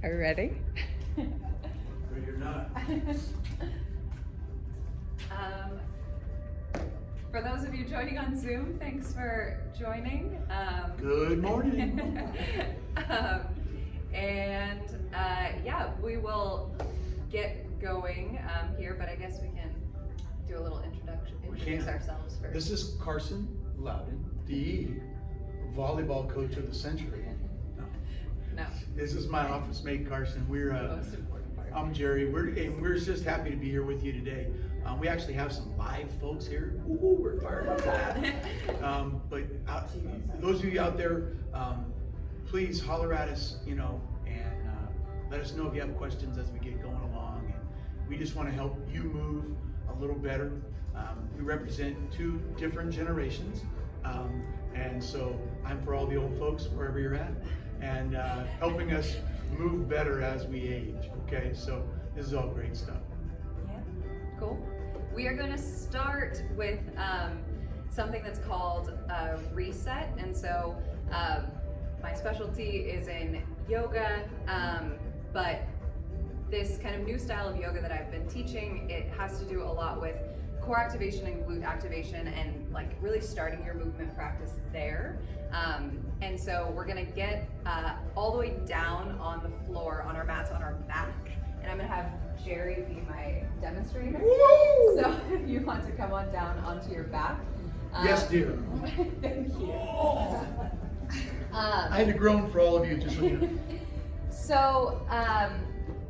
Are you ready? Ready or not. For those of you joining on Zoom, thanks for joining. Good morning. Yeah, we will get going here, but I guess we can do a little introduce ourselves first. This is Carson Loudon, the volleyball coach of the century. No. This is my office mate, Carson. The most important part. I'm Jerry. We're just happy to be here with you today. We actually have some live folks here. Ooh, we're fired up for that. But those of you out there, please holler at us, and let us know if you have questions as we get going along. And we just want to help you move a little better. We represent two different generations, and so I'm for all the old folks wherever you're at, and helping us move better as we age. Okay, so this is all great stuff. Yeah, cool. We are going to start with something that's called a reset, and so my specialty is in yoga, but this kind of new style of yoga that I've been teaching, it has to do a lot with core activation and glute activation, and like really starting your movement practice there. And so we're gonna get all the way down on the floor on our mats on our back, and I'm gonna have Jerry be my demonstrator. Woo! So if you want to come on down onto your back. Yes, dear. Thank you. I had to groan for all of you, just so you know. So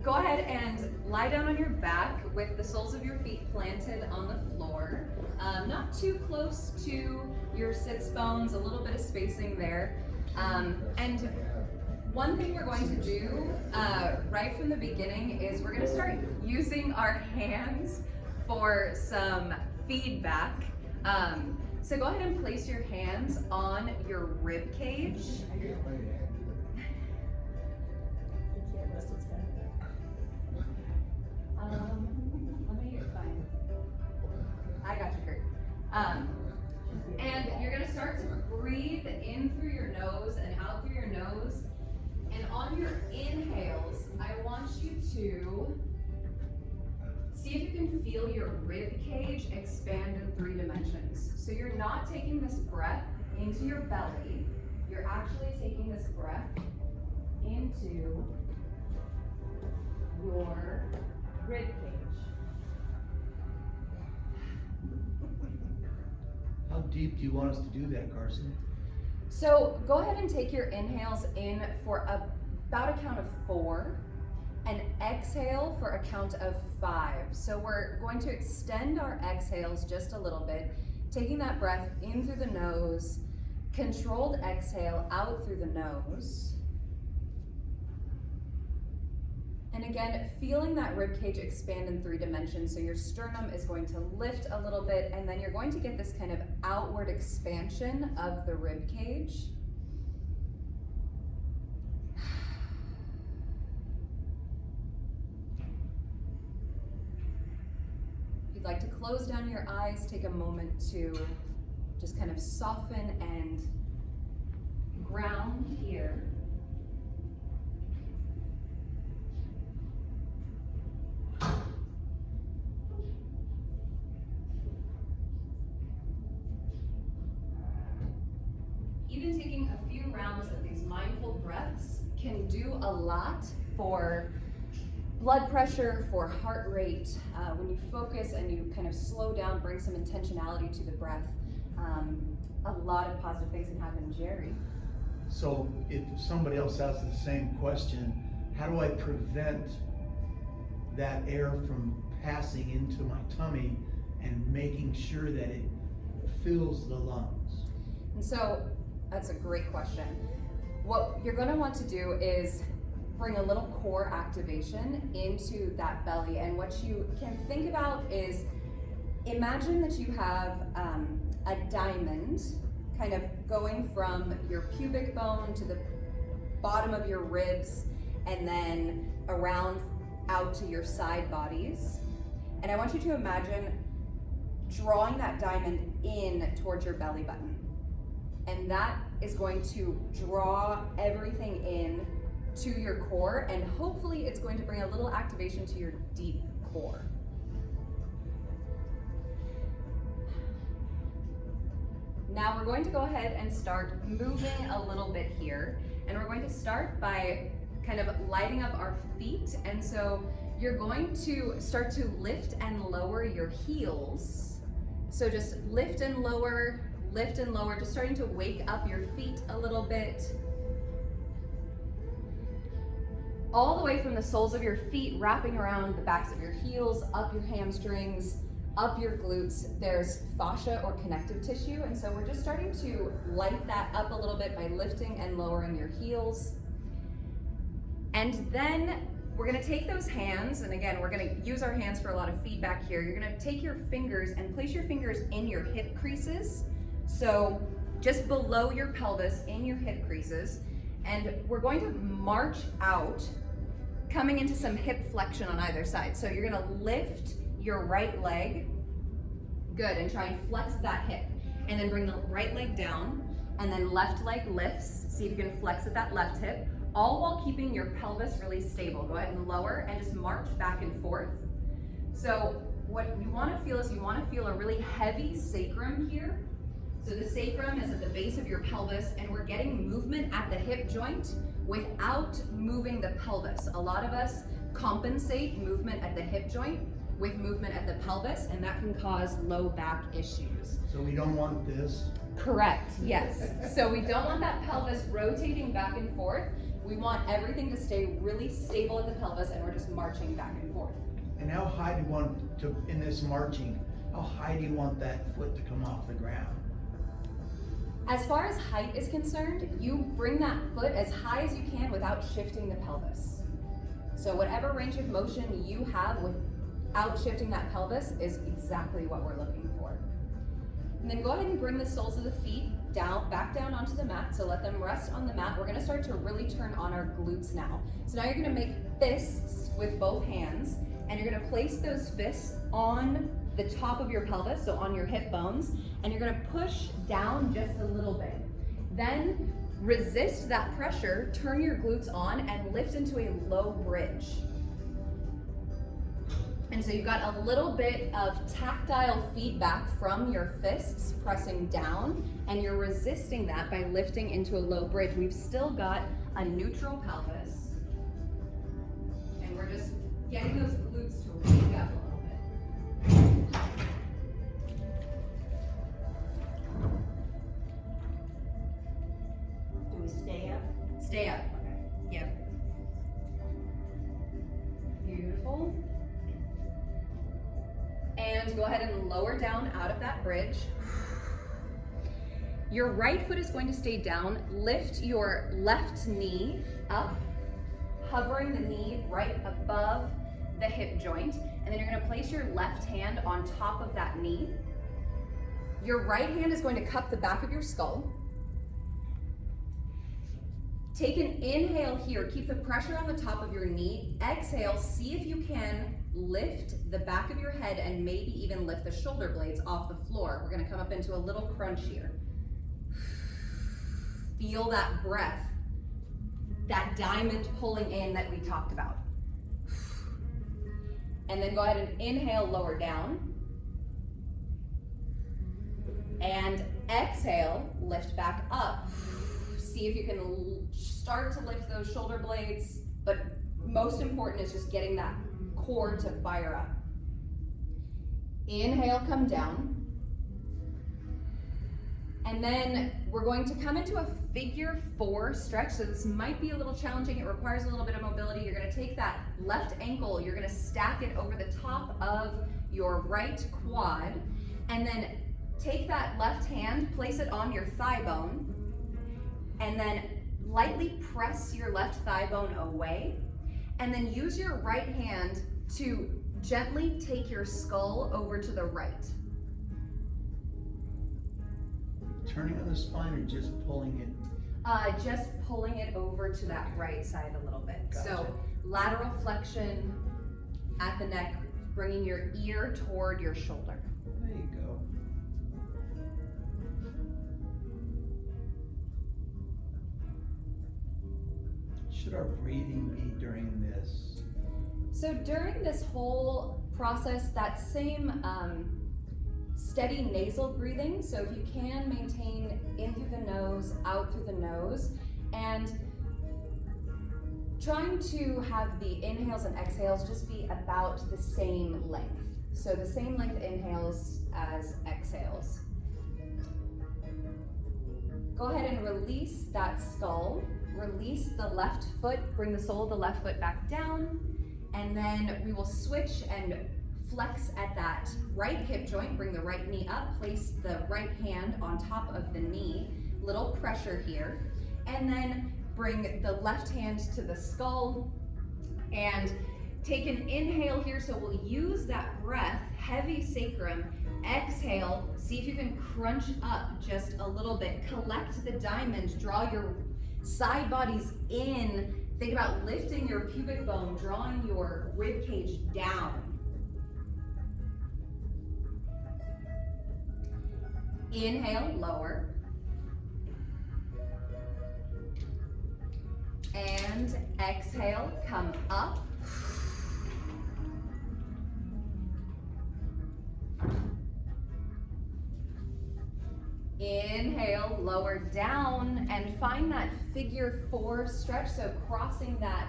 go ahead and lie down on your back with the soles of your feet planted on the floor. Not too close to your sits bones, a little bit of spacing there. And one thing we're going to do right from the beginning is we're going to start using our hands for some feedback. So go ahead and place your hands on your rib cage. Fine. I got you, Kurt. And you're gonna start to breathe in through your nose and out through your nose. And on your inhales, I want you to see if you can feel your rib cage expand in 3 dimensions. So you're not taking this breath into your belly, you're actually taking this breath into your rib cage. How deep do you want us to do that, Carson? So go ahead and take your inhales in for about a count of 4 and exhale for a count of 5. So we're going to extend our exhales just a little bit, taking that breath in through the nose, controlled exhale out through the nose. And again, feeling that rib cage expand in 3 dimensions. So your sternum is going to lift a little bit, and then you're going to get this kind of outward expansion of the rib cage. If you'd like to close down your eyes, take a moment to just kind of soften and ground here. Even taking a few rounds of these mindful breaths can do a lot for blood pressure, for heart rate. When you focus and you kind of slow down, bring some intentionality to the breath, a lot of positive things can happen. Jerry? So if somebody else asks the same question, how do I prevent that air from passing into my tummy and making sure that it fills the lungs? And so that's a great question. What you're going to want to do is bring a little core activation into that belly. And what you can think about is, imagine that you have a diamond kind of going from your pubic bone to the bottom of your ribs and then around out to your side bodies. And I want you to imagine drawing that diamond in towards your belly button. And that is going to draw everything in to your core, and hopefully it's going to bring a little activation to your deep core. Now we're going to go ahead and start moving a little bit here, and we're going to start by kind of lighting up our feet. And so you're going to start to lift and lower your heels. So just lift and lower, just starting to wake up your feet a little bit. All the way from the soles of your feet, wrapping around the backs of your heels, up your hamstrings, up your glutes. There's fascia or connective tissue, and so we're just starting to light that up a little bit by lifting and lowering your heels. And then we're gonna take those hands, and again, we're gonna use our hands for a lot of feedback here. You're gonna take your fingers and place your fingers in your hip creases. So just below your pelvis, in your hip creases. And we're going to march out, coming into some hip flexion on either side. So you're gonna lift your right leg, good, and try and flex that hip. And then bring the right leg down, and then left leg lifts. See if you can flex at that left hip, all while keeping your pelvis really stable. Go ahead and lower and just march back and forth. So what you wanna feel is you wanna feel a really heavy sacrum here. So the sacrum is at the base of your pelvis, and we're getting movement at the hip joint without moving the pelvis. A lot of us compensate movement at the hip joint with movement at the pelvis, and that can cause low back issues. So we don't want this? Correct, yes. So we don't want that pelvis rotating back and forth. We want everything to stay really stable at the pelvis, and we're just marching back and forth. And how high do you want to, in this marching, how high do you want that foot to come off the ground? As far as height is concerned, you bring that foot as high as you can without shifting the pelvis. So whatever range of motion you have without shifting that pelvis is exactly what we're looking for. And then go ahead and bring the soles of the feet down, back down onto the mat. So let them rest on the mat. We're gonna start to really turn on our glutes now. So now you're gonna make fists with both hands, and you're gonna place those fists on the top of your pelvis, so on your hip bones, and you're gonna push down just a little bit. Then resist that pressure, turn your glutes on, and lift into a low bridge. And so you've got a little bit of tactile feedback from your fists pressing down, and you're resisting that by lifting into a low bridge. We've still got a neutral pelvis, and we're just getting those glutes to wake up a little bit. Do we stay up? Stay up. Okay. Yep. Beautiful. And go ahead and lower down out of that bridge. Your right foot is going to stay down. Lift your left knee up, hovering the knee right above the hip joint. And then you're gonna place your left hand on top of that knee. Your right hand is going to cup the back of your skull. Take an inhale here, keep the pressure on the top of your knee. Exhale, see if you can lift the back of your head and maybe even lift the shoulder blades off the floor. We're gonna come up into a little crunch here. Feel that breath, that diamond pulling in that we talked about. And then go ahead and inhale, lower down. And exhale, lift back up. See if you can start to lift those shoulder blades, but most important is just getting that core to fire up. Inhale, come down. And then we're going to come into a figure 4 stretch. So this might be a little challenging. It requires a little bit of mobility. You're gonna take that left ankle, you're gonna stack it over the top of your right quad, and then take that left hand, place it on your thigh bone, and then lightly press your left thigh bone away, and then use your right hand to gently take your skull over to the right. Turning on the spine or just pulling it? Just pulling it over to that right side a little bit. Gotcha. So lateral flexion at the neck, bringing your ear toward your shoulder. There you go. should our breathing be during this? So during this whole process, that same steady nasal breathing, so if you can maintain in through the nose, out through the nose, and trying to have the inhales and exhales just be about the same length. So the same length inhales as exhales. Go ahead and release that skull. Release the left foot, bring the sole of the left foot back down, and then we will switch and flex at that right hip joint. Bring the right knee up, place the right hand on top of the knee, little pressure here, and then bring the left hand to the skull and take an inhale here. So we'll use that breath, heavy sacrum. Exhale, see if you can crunch up just a little bit. Collect the diamond, draw your side bodies in. Think about lifting your pubic bone, drawing your rib cage down. Inhale, lower. And exhale, come up. Inhale, lower down, and find that figure 4 stretch. So crossing that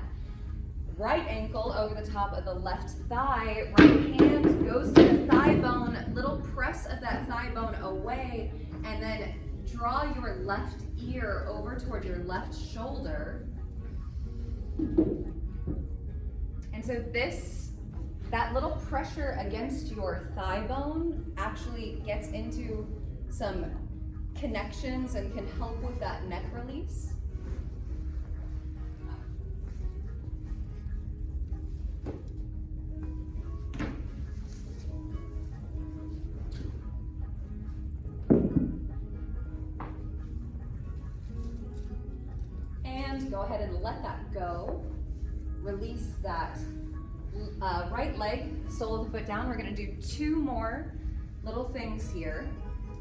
right ankle over the top of the left thigh. Right hand goes to the thigh bone, little press of that thigh bone away, and then draw your left ear over toward your left shoulder. And so that little pressure against your thigh bone actually gets into some connections and can help with that neck release. And go ahead and let that go. Release that right leg, sole of the foot down. We're going to do 2 more little things here.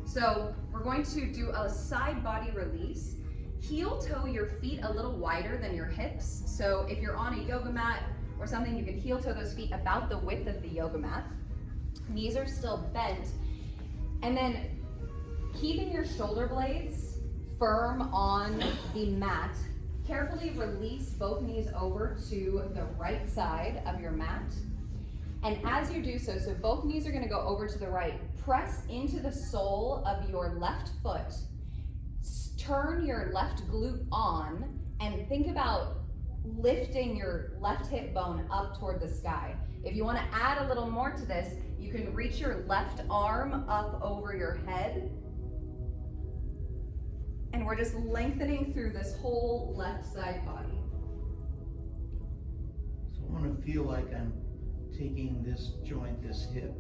So we're going to do a side body release. Heel toe your feet a little wider than your hips. So if you're on a yoga mat or something, you can heel toe those feet about the width of the yoga mat. Knees are still bent. And then keeping your shoulder blades firm on the mat, carefully release both knees over to the right side of your mat. And as you do so both knees are going to go over to the right. Press into the sole of your left foot. Turn your left glute on and think about lifting your left hip bone up toward the sky. If you want to add a little more to this, you can reach your left arm up over your head. And we're just lengthening through this whole left side body. So I want to feel like I'm taking this joint, this hip,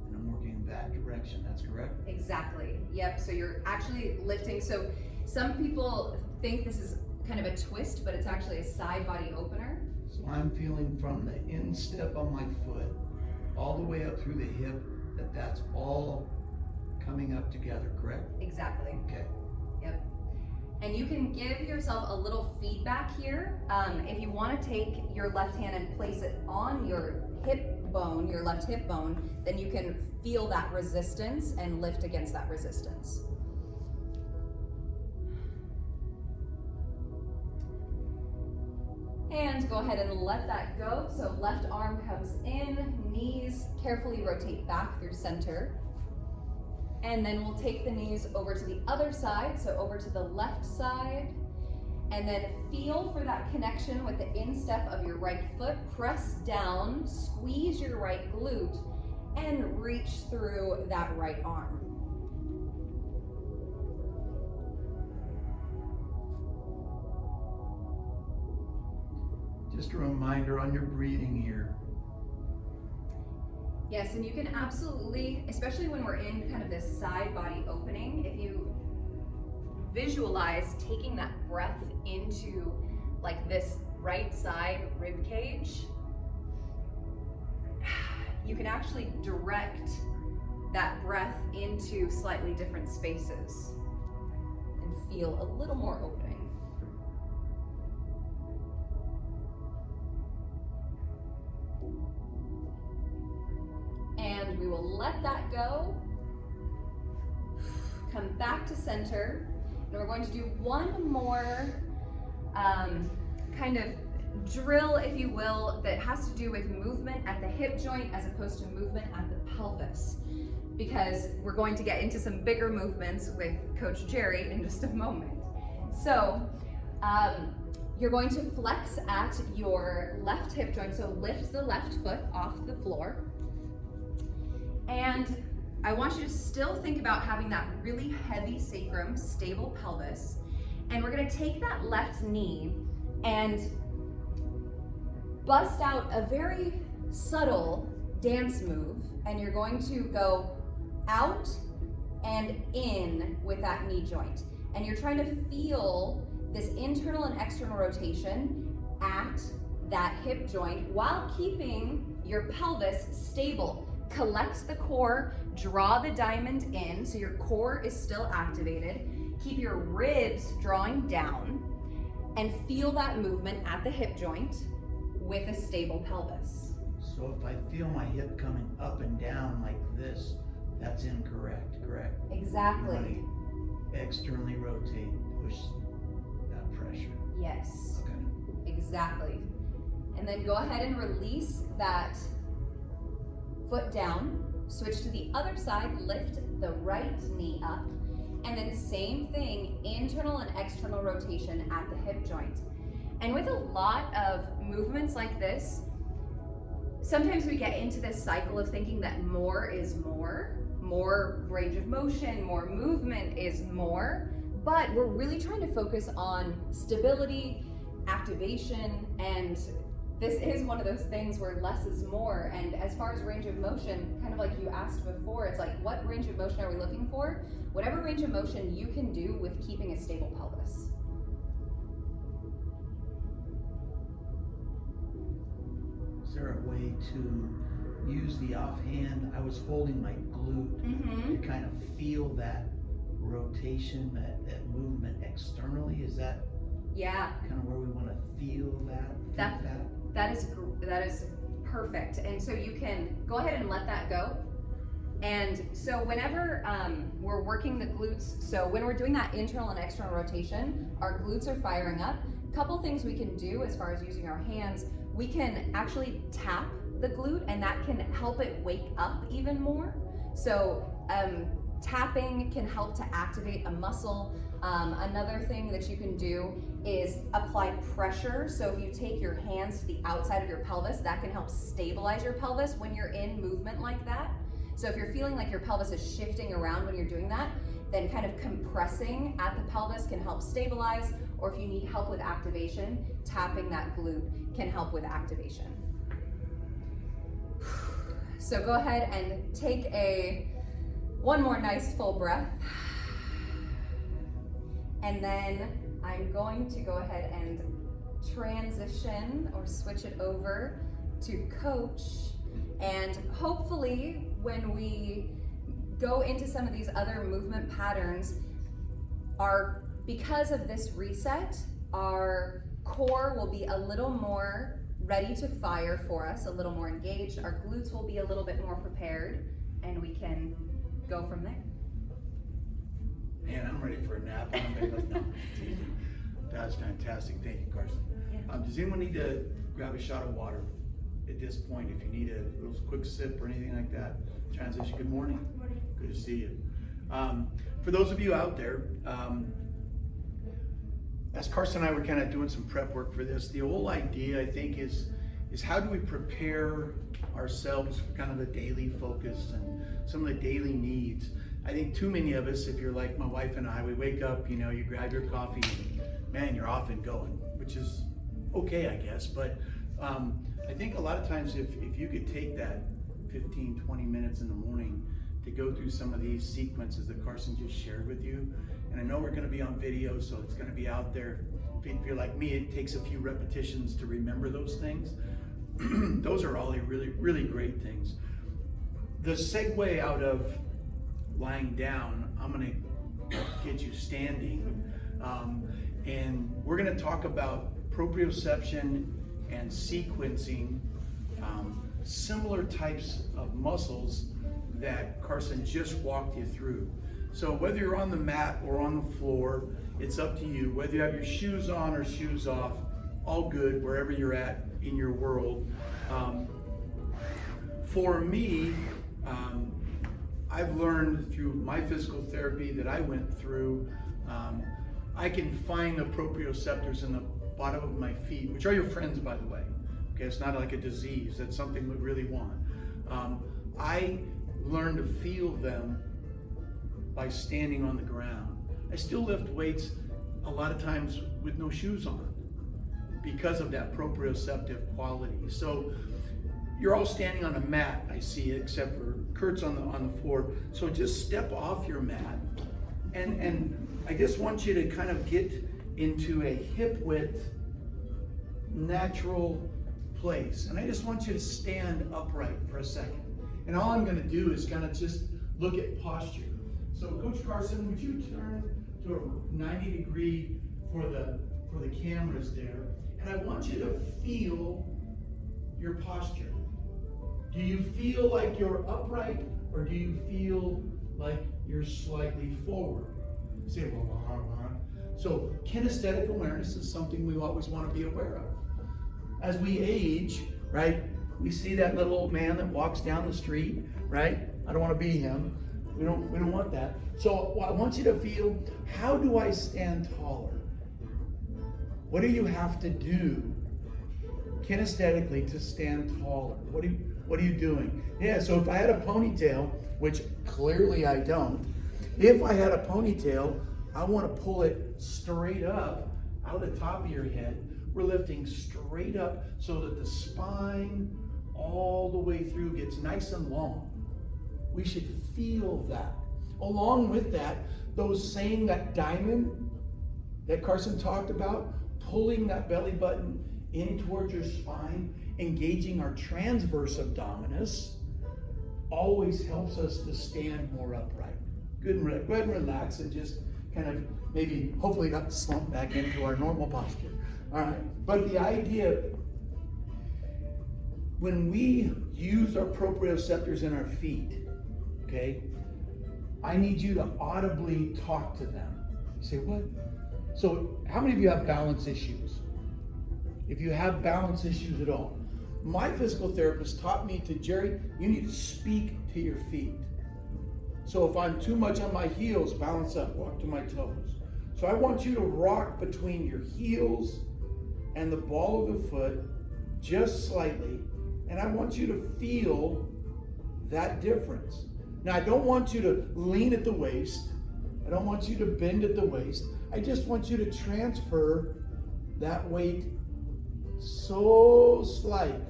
and I'm working in that direction. That's correct? Exactly. Yep. So you're actually lifting. So some people think this is kind of a twist, but it's actually a side body opener. So I'm feeling from the instep on my foot all the way up through the hip that's all coming up together, correct? Exactly. Okay. Yep. And you can give yourself a little feedback here. If you want to take your left hand and place it on your hip bone, your left hip bone, then you can feel that resistance and lift against that resistance. And go ahead and let that go. So left arm comes in, knees carefully rotate back through center. And then we'll take the knees over to the other side, so over to the left side. And then feel for that connection with the instep of your right foot. Press down, squeeze your right glute, and reach through that right arm. Just a reminder on your breathing here. Yes, and you can absolutely, especially when we're in kind of this side body opening, if you visualize taking that breath into like this right side rib cage, you can actually direct that breath into slightly different spaces and feel a little more opening. will let that go. Come back to center. And we're going to do one more kind of drill, if you will, that has to do with movement at the hip joint as opposed to movement at the pelvis. Because we're going to get into some bigger movements with Coach Jerry in just a moment. So you're going to flex at your left hip joint, so lift the left foot off the floor. And I want you to still think about having that really heavy sacrum, stable pelvis. And we're gonna take that left knee and bust out a very subtle dance move. And you're going to go out and in with that knee joint. And you're trying to feel this internal and external rotation at that hip joint while keeping your pelvis stable. Collect the core, draw the diamond in so your core is still activated. Keep your ribs drawing down and feel that movement at the hip joint with a stable pelvis. So if I feel my hip coming up and down like this, that's incorrect, correct? Exactly. You want to externally rotate, push that pressure. Yes. Okay. Exactly. And then go ahead and release that foot down, switch to the other side, lift the right knee up, and then same thing, internal and external rotation at the hip joint. And with a lot of movements like this, sometimes we get into this cycle of thinking that more is more range of motion, more movement is more, but we're really trying to focus on stability, activation, and this is one of those things where less is more. And as far as range of motion, kind of like you asked before, it's like, what range of motion are we looking for? Whatever range of motion you can do with keeping a stable pelvis. Is there a way to use the offhand? I was holding my glute to kind of feel that rotation, that movement externally. Is that kind of where we want to feel that? That is perfect. And so you can go ahead and let that go. And so whenever we're working the glutes, so when we're doing that internal and external rotation, our glutes are firing up. A couple things we can do as far as using our hands, we can actually tap the glute and that can help it wake up even more. So tapping can help to activate a muscle. Another thing that you can do is apply pressure. So if you take your hands to the outside of your pelvis, that can help stabilize your pelvis when you're in movement like that. So if you're feeling like your pelvis is shifting around when you're doing that, then kind of compressing at the pelvis can help stabilize. Or if you need help with activation, tapping that glute can help with activation. So go ahead and take one more nice full breath. And then I'm going to go ahead and transition or switch it over to Coach. And hopefully when we go into some of these other movement patterns, because of this reset, our core will be a little more ready to fire for us, a little more engaged. Our glutes will be a little bit more prepared, and we can go from there. Man, I'm ready for a nap. No, that's fantastic. Thank you, Carson. Yeah. Does anyone need to grab a shot of water at this point? If you need a little quick sip or anything like that, transition. Good morning. Good to see you. For those of you out there, as Carson and I were kind of doing some prep work for this, the whole idea, I think, is how do we prepare ourselves for kind of the daily focus and some of the daily needs. I think too many of us, if you're like my wife and I, we wake up, you grab your coffee and man, you're off and going, which is okay, I guess. But I think a lot of times if you could take that 15, 20 minutes in the morning to go through some of these sequences that Carson just shared with you, and I know we're gonna be on video, so it's gonna be out there. If you're like me, it takes a few repetitions to remember those things. Those are all really, really great things. The segue out of lying down, I'm gonna get you standing. And we're gonna talk about proprioception and sequencing similar types of muscles that Carson just walked you through. So whether you're on the mat or on the floor, it's up to you. Whether you have your shoes on or shoes off, all good wherever you're at in your world. For me, I've learned through my physical therapy that I went through, I can find the proprioceptors in the bottom of my feet, which are your friends, by the way. Okay, it's not like a disease. That's something we really want. I learned to feel them by standing on the ground. I still lift weights a lot of times with no shoes on because of that proprioceptive quality. So you're all standing on a mat, I see it, except for Kurt's on the floor. So just step off your mat, and I just want you to kind of get into a hip width, natural place. And I just want you to stand upright for a second. And all I'm gonna do is kind of just look at posture. So Coach Carson, would you turn to a 90-degree for the cameras there? And I want you to feel your posture. Do you feel like you're upright, or do you feel like you're slightly forward? You say, well, so kinesthetic awareness is something we always want to be aware of. As we age, right, we see that little old man that walks down the street, right? I don't want to be him. We don't want that. So I want you to feel, how do I stand taller? What do you have to do kinesthetically to stand taller? What are you doing? Yeah, so if I had a ponytail, which clearly I don't, if I had a ponytail, I want to pull it straight up out of the top of your head. We're lifting straight up so that the spine all the way through gets nice and long. We should feel that. Along with that, that diamond that Carson talked about, pulling that belly button in towards your spine, engaging our transverse abdominis, always helps us to stand more upright. Good, go ahead and relax and just kind of maybe, hopefully not slump back into our normal posture. All right, but the idea, when we use our proprioceptors in our feet, okay, I need you to audibly talk to them. You say, what? So how many of you have balance issues? If you have balance issues at all, my physical therapist taught me to, Jerry, you need to speak to your feet. So if I'm too much on my heels, balance up, walk to my toes. So I want you to rock between your heels and the ball of the foot just slightly, and I want you to feel that difference. Now, I don't want you to lean at the waist. I don't want you to bend at the waist. I just want you to transfer that weight so slight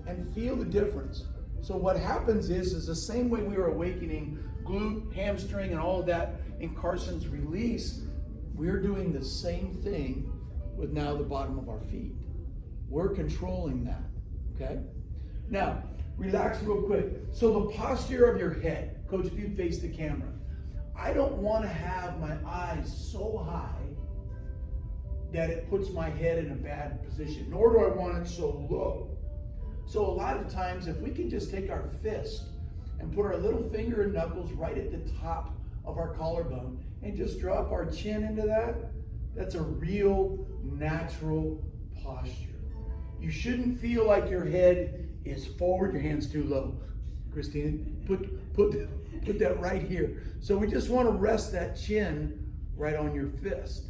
and feel the difference. So what happens is the same way we were awakening glute, hamstring, and all of that in Carson's release, we're doing the same thing with now the bottom of our feet. We're controlling that, okay? Now, relax real quick. So the posture of your head, Coach, if you face the camera, I don't want to have my eyes so high that it puts my head in a bad position, nor do I want it so low. So a lot of times, if we can just take our fist and put our little finger and knuckles right at the top of our collarbone and just drop our chin into that, that's a real natural posture. You shouldn't feel like your head is forward, your hand's too low. Christina, put that right here. So we just want to rest that chin right on your fist,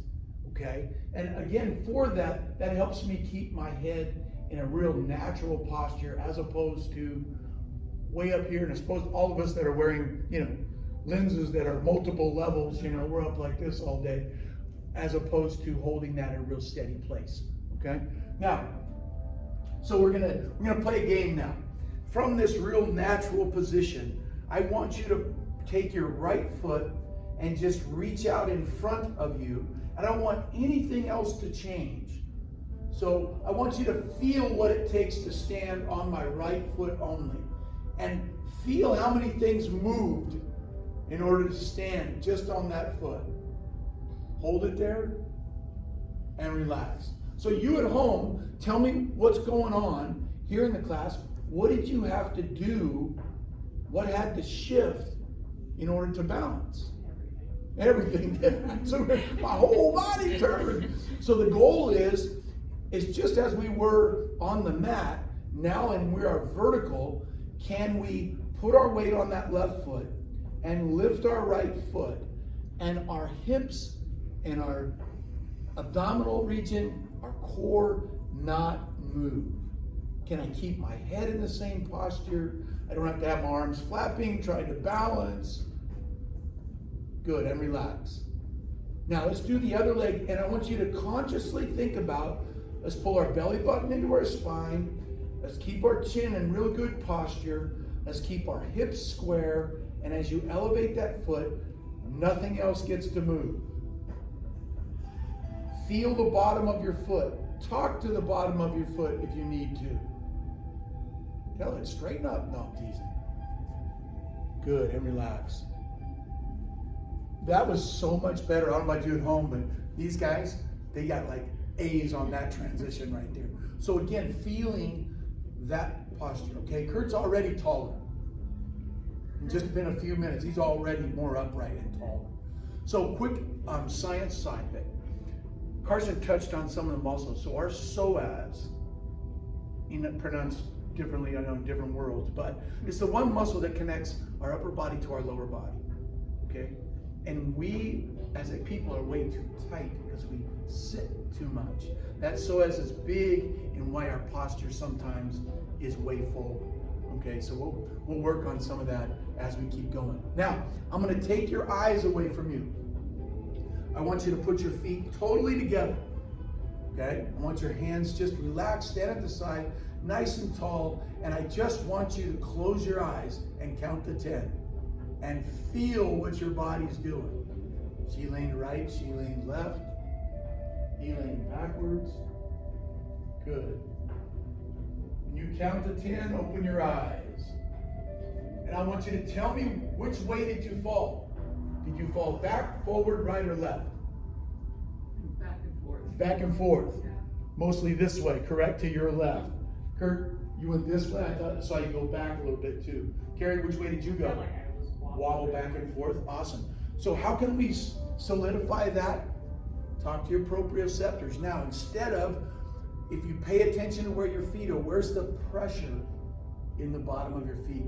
okay? And again, for that helps me keep my head in a real natural posture as opposed to way up here. And I suppose all of us that are wearing, lenses that are multiple levels, we're up like this all day, as opposed to holding that in a real steady place, okay? Now, so we're gonna play a game now. From this real natural position, I want you to take your right foot and just reach out in front of you. I don't want anything else to change. So I want you to feel what it takes to stand on my right foot only. And feel how many things moved in order to stand just on that foot. Hold it there and relax. So you at home, tell me what's going on here in the class. what did you have to do? What had to shift in order to balance? Everything did. So my whole body turned. So the goal is just as we were on the mat, now and we are vertical, can we put our weight on that left foot and lift our right foot, and our hips and our abdominal region, our core, not move? Can I keep my head in the same posture? I don't have to have my arms flapping, trying to balance. Good, and relax. Now let's do the other leg, and I want you to consciously think about, let's pull our belly button into our spine. Let's keep our chin in real good posture. Let's keep our hips square. And as you elevate that foot, nothing else gets to move. Feel the bottom of your foot. Talk to the bottom of your foot if you need to. Tell it, straighten up. No, I'm teasing. Good, and relax. That was so much better. I don't know about you at home, but these guys, they got like A's on that transition right there. So again, feeling that posture, okay? Kurt's already taller. In just been a few minutes, he's already more upright and taller. So quick science side bit. Carson touched on some of the muscles. So our psoas, pronounced differently, I know in different worlds, but it's the one muscle that connects our upper body to our lower body, okay? And we, as a people, are way too tight because we sit too much. That psoas is big and why our posture sometimes is way forward. Okay, so we'll work on some of that as we keep going. Now, I'm going to take your eyes away from you. I want you to put your feet totally together. Okay, I want your hands just relaxed, stand at the side, nice and tall, and I just want you to close your eyes and count to 10 and feel what your body's doing. She leaned right, she leaned left, he leaned backwards. Good. When you count to 10, open your eyes. And I want you to tell me, which way did you fall? Did you fall back, forward, right, or left? Back and forth. Back and forth. Yeah. Mostly this way, correct? To your left. Kurt, you went this way? I saw you go back a little bit too. Carrie, which way did you I go? felt like I was Wobble back and forth. Awesome. So how can we solidify that? Talk to your proprioceptors. Now, instead of, if you pay attention to where your feet are, where's the pressure in the bottom of your feet?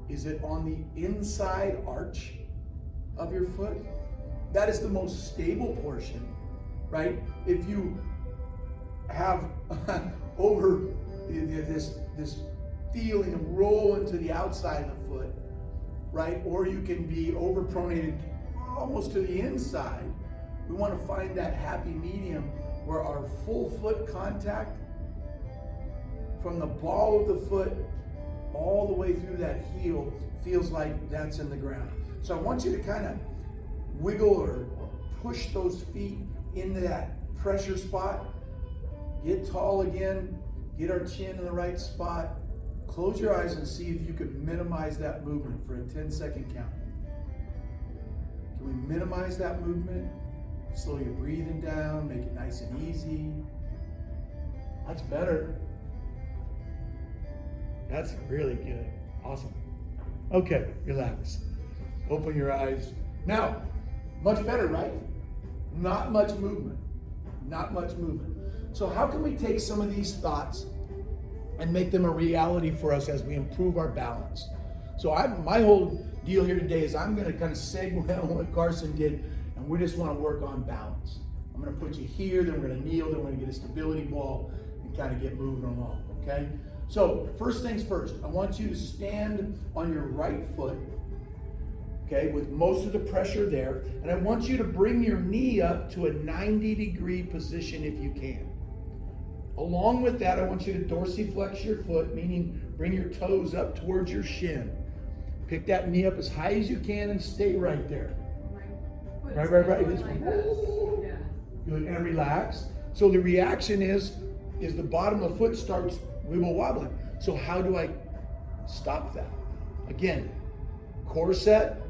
Is it on the inside arch of your foot? That is the most stable portion, right? If you have over this feeling of rolling to the outside of the foot, right? Or you can be overpronated almost to the inside. We want to find that happy medium where our full foot contact from the ball of the foot all the way through that heel feels like that's in the ground. So I want you to kind of wiggle or push those feet into that pressure spot. Get tall again, get our chin in the right spot. Close your eyes and see if you can minimize that movement for a 10-second count. Can we minimize that movement? Slow your breathing down, make it nice and easy. That's better. That's really good. Awesome. Okay, relax. Open your eyes. Now, much better, right? Not much movement. Not much movement. So how can we take some of these thoughts and make them a reality for us as we improve our balance? So my whole deal here today is I'm going to kind of segue on what Carson did, and we just want to work on balance. I'm going to put you here, then we're going to kneel, then we're going to get a stability ball and kind of get moving along, okay? So first things first, I want you to stand on your right foot, okay, with most of the pressure there, and I want you to bring your knee up to a 90-degree position if you can. Along with that, I want you to dorsiflex your foot, meaning bring your toes up towards your shin. Pick that knee up as high as you can and stay right there. Right. This one. Yeah. Good, and relax. So the reaction is the bottom of the foot starts wibble wobbling. So how do I stop that? Again, core set.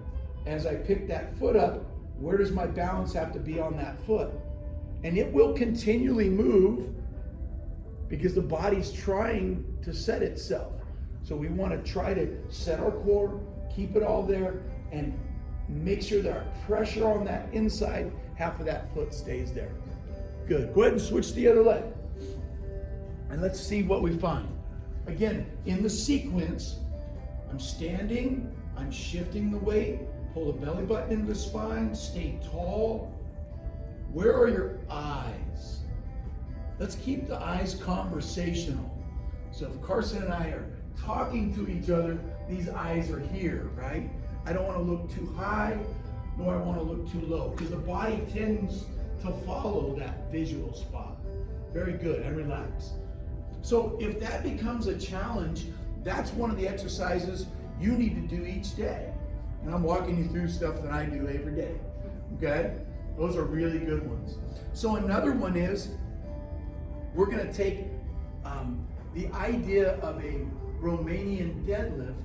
As I pick that foot up, where does my balance have to be on that foot? And it will continually move because the body's trying to set itself. So we want to try to set our core, keep it all there, and make sure that our pressure on that inside half of that foot stays there. Good. Go ahead and switch to the other leg. And let's see what we find. Again, in the sequence, I'm standing, I'm shifting the weight, pull the belly button into the spine, stay tall. Where are your eyes? Let's keep the eyes conversational. So if Carson and I are talking to each other, these eyes are here, right? I don't want to look too high, nor I want to look too low, because the body tends to follow that visual spot. Very good, and relax. So if that becomes a challenge, that's one of the exercises you need to do each day. And I'm walking you through stuff that I do every day, okay? Those are really good ones. So another one is, we're gonna take the idea of a Romanian deadlift,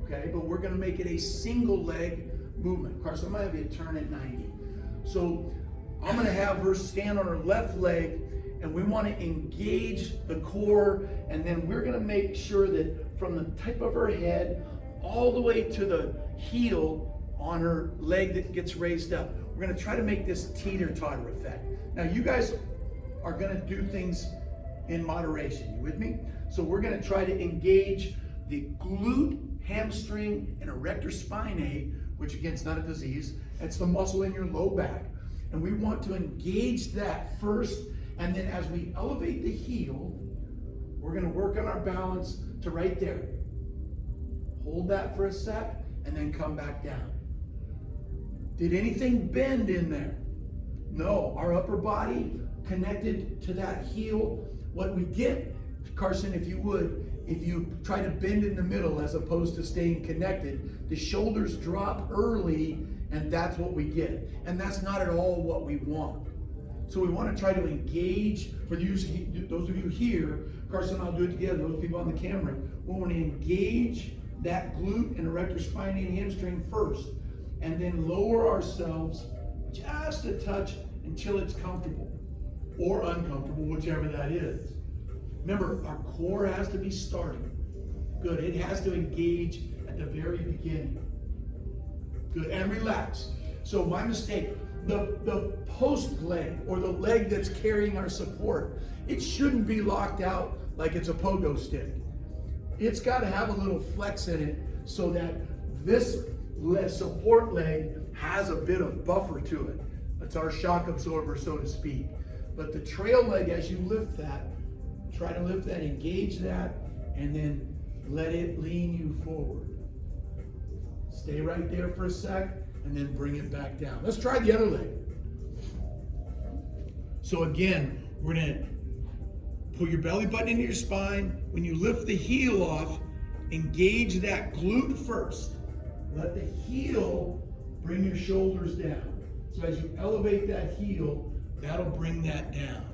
okay? But we're gonna make it a single leg movement. Carson, I'm gonna have you turn at 90. So I'm gonna have her stand on her left leg, and we wanna engage the core, and then we're gonna make sure that from the tip of her head all the way to the heel on her leg that gets raised up. We're gonna try to make this teeter-totter effect. Now you guys are gonna do things in moderation, you with me? So we're gonna try to engage the glute, hamstring, and erector spinae, which again is not a disease, it's the muscle in your low back. And we want to engage that first, and then as we elevate the heel, we're gonna work on our balance to right there. Hold that for a sec, and then come back down. Did anything bend in there? No, our upper body connected to that heel. What we get, Carson, if you would, if you try to bend in the middle as opposed to staying connected, the shoulders drop early, and that's what we get. And that's not at all what we want. So we want to try to engage, for those of you here, Carson and I'll do it together, those people on the camera, we want to engage that glute and erector spinae and hamstring first, and then lower ourselves just a touch until it's comfortable or uncomfortable, whichever that is. Remember, our core has to be starting. Good, it has to engage at the very beginning. Good, and relax. So my mistake, the post leg, or the leg that's carrying our support, it shouldn't be locked out like it's a pogo stick. It's got to have a little flex in it so that this support leg has a bit of buffer to it. It's our shock absorber, so to speak. But the trail leg, as you lift that, try to lift that, engage that, and then let it lean you forward. Stay right there for a sec, and then bring it back down. Let's try the other leg. So again, we're gonna pull your belly button into your spine. When you lift the heel off, engage that glute first. Let the heel bring your shoulders down. So as you elevate that heel, that'll bring that down.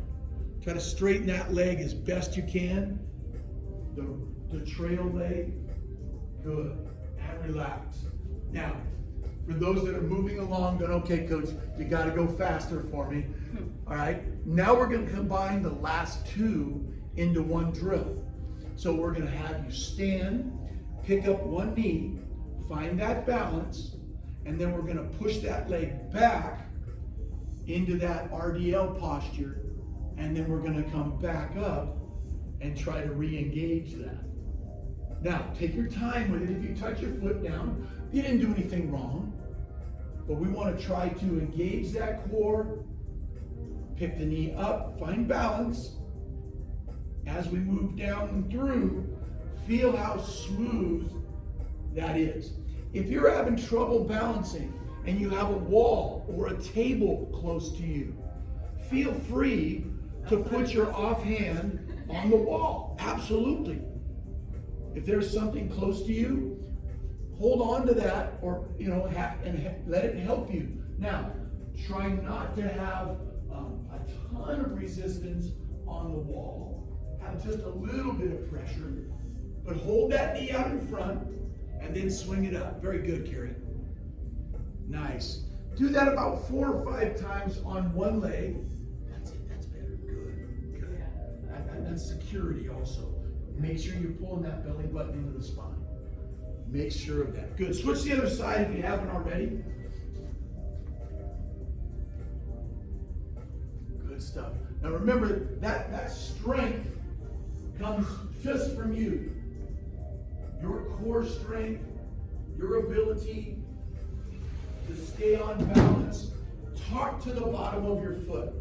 Try to straighten that leg as best you can. The trail leg, good, and relax. Now, for those that are moving along, going, okay, coach, you got to go faster for me. All right, now we're going to combine the last two into one drill. So we're going to have you stand, pick up one knee, find that balance, and then we're going to push that leg back into that RDL posture, and then we're going to come back up and try to re-engage that. Now, take your time with it. If you touch your foot down, you didn't do anything wrong, but we want to try to engage that core, pick the knee up, find balance. As we move down and through, feel how smooth that is. If you're having trouble balancing and you have a wall or a table close to you, feel free to put your offhand on the wall. Absolutely. If there's something close to you, hold on to that, or let it help you. Now, try not to have a ton of resistance on the wall. Have just a little bit of pressure, but hold that knee out in front and then swing it up. Very good, Carrie. Nice. Do that about 4 or 5 times on one leg. That's it. That's better. Good. Good. And that's security also. Make sure you're pulling that belly button into the spine. Make sure of that. Good. Switch to the other side if you haven't already. Good stuff. Now remember, that strength comes just from you. Your core strength, your ability to stay on balance. Talk to the bottom of your foot.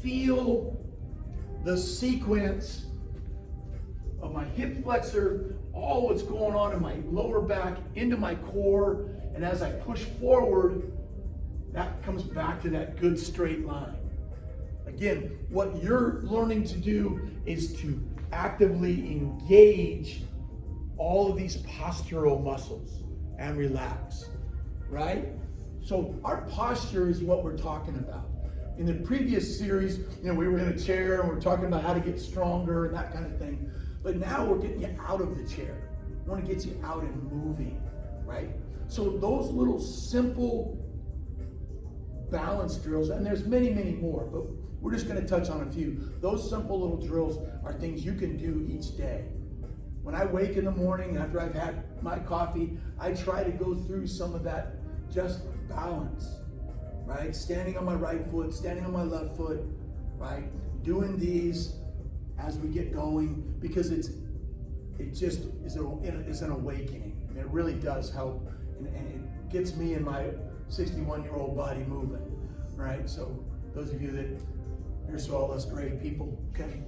Feel the sequence of my hip flexor, all what's going on in my lower back, into my core, and as I push forward, that comes back to that good straight line. Again, what you're learning to do is to actively engage all of these postural muscles and relax, right? So our posture is what we're talking about. In the previous series, we were in a chair and we're talking about how to get stronger and that kind of thing. But now we're getting you out of the chair. I want to get you out and moving, right? So those little simple balance drills, and there's many, many more, but we're just going to touch on a few. Those simple little drills are things you can do each day. When I wake in the morning after I've had my coffee, I try to go through some of that just balance, right? Standing on my right foot, standing on my left foot, right? Doing these as we get going, because it just is an awakening. And it really does help, and it gets me and my 61-year-old body moving, right? So those of you that, you're so all us great people, okay?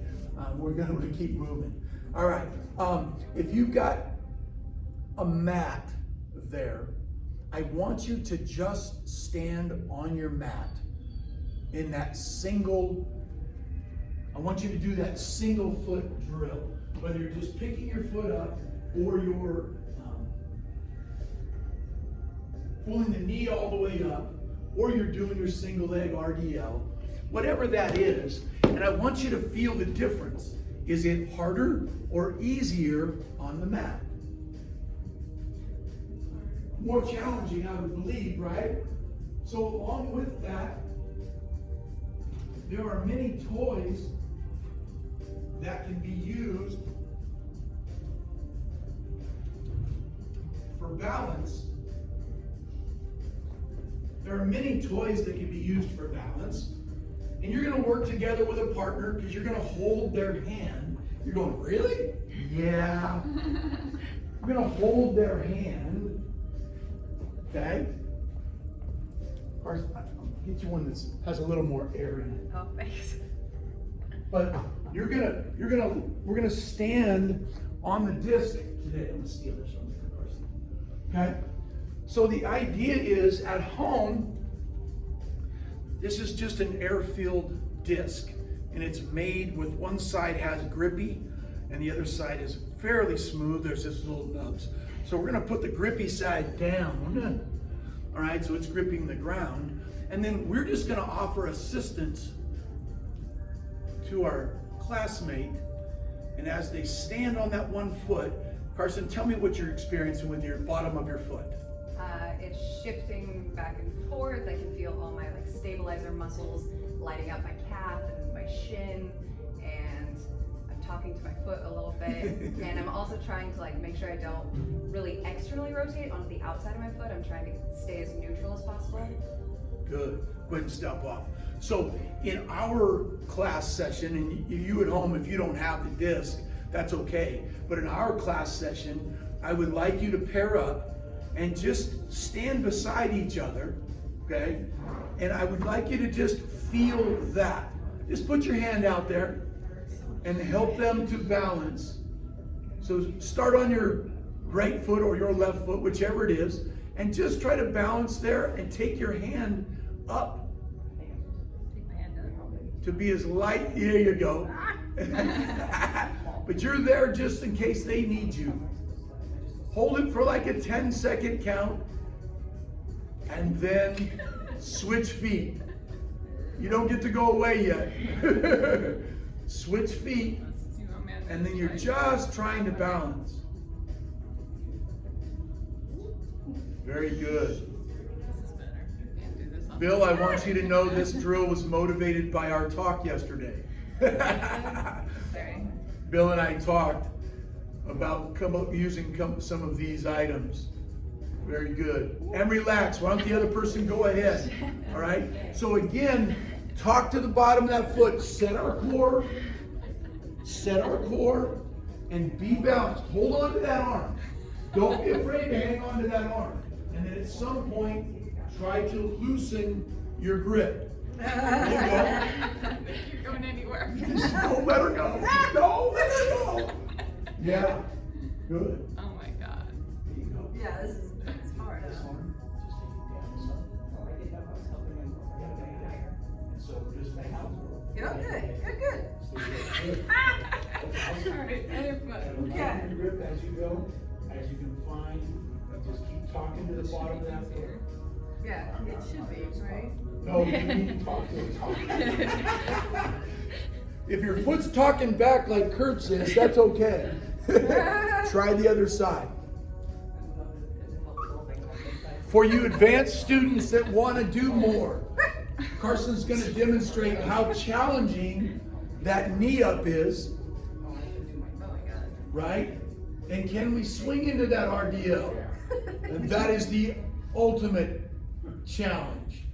We're going to keep moving. All right, if you've got a mat there, I want you to just stand on your mat in that I want you to do that single foot drill, whether you're just picking your foot up or you're pulling the knee all the way up, or you're doing your single leg RDL, whatever that is, and I want you to feel the difference. Is it harder or easier on the mat? More challenging, I would believe, right? So along with that, there are many toys that can be used for balance. There are many toys that can be used for balance. And you're going to work together with a partner because you're going to hold their hand. You're going, really? Yeah. You're going to hold their hand. Okay? Of course, I'll get you one that has a little more air in it. Oh, thanks. But we're gonna stand on the disc today. I'm gonna steal this from you, Carson. Okay? So the idea is, at home, this is just an air-filled disc, and it's made with one side has grippy, and the other side is fairly smooth. There's just little nubs. So we're gonna put the grippy side down. All right, so it's gripping the ground, and then we're just gonna offer assistance to our classmate, and as they stand on that one foot, Carson, tell me what you're experiencing with your bottom of your foot. It's shifting back and forth. I can feel all my stabilizer muscles lighting up my calf and my shin, and I'm talking to my foot a little bit. And I'm also trying to make sure I don't really externally rotate onto the outside of my foot. I'm trying to stay as neutral as possible. Good. Go ahead and step off. So in our class session, and you at home, if you don't have the disc, that's okay. But in our class session, I would like you to pair up and just stand beside each other, okay? And I would like you to just feel that. Just put your hand out there and help them to balance. So start on your right foot or your left foot, whichever it is, and just try to balance there and take your hand up to be as light. There you go. But you're there just in case they need you. Hold it for a 10-second count, and then switch feet. You don't get to go away yet. Switch feet, and then you're just trying to balance. Very good. Bill, I want you to know this drill was motivated by our talk yesterday. Sorry. Bill and I talked about using some of these items. Very good. And relax. Why don't the other person go ahead? All right. So again, talk to the bottom of that foot. Set our core. Set our core. And be balanced. Hold on to that arm. Don't be afraid to hang on to that arm. And then at some point, try to loosen your grip. There You're going anywhere. you go. Don't let her go. Don't let her go. Yeah. Good. Oh my God. There you go. Yeah, this is it's hard. This arm, just take it down some. Oh, I did that. I was helping him. Yeah, bang it down. And so just bang out. Good. All right, other foot. And Okay. your grip as you go, as you can find, and just keep talking to the bottom of that foot. Yeah, it should be, right? No, you need to talk to it. If your foot's talking back like Kurt's is, that's okay. Try the other side. For you advanced students that want to do more, Carson's going to demonstrate how challenging that knee up is, Oh my God. right? And can we swing into that RDL? And that is the ultimate challenge.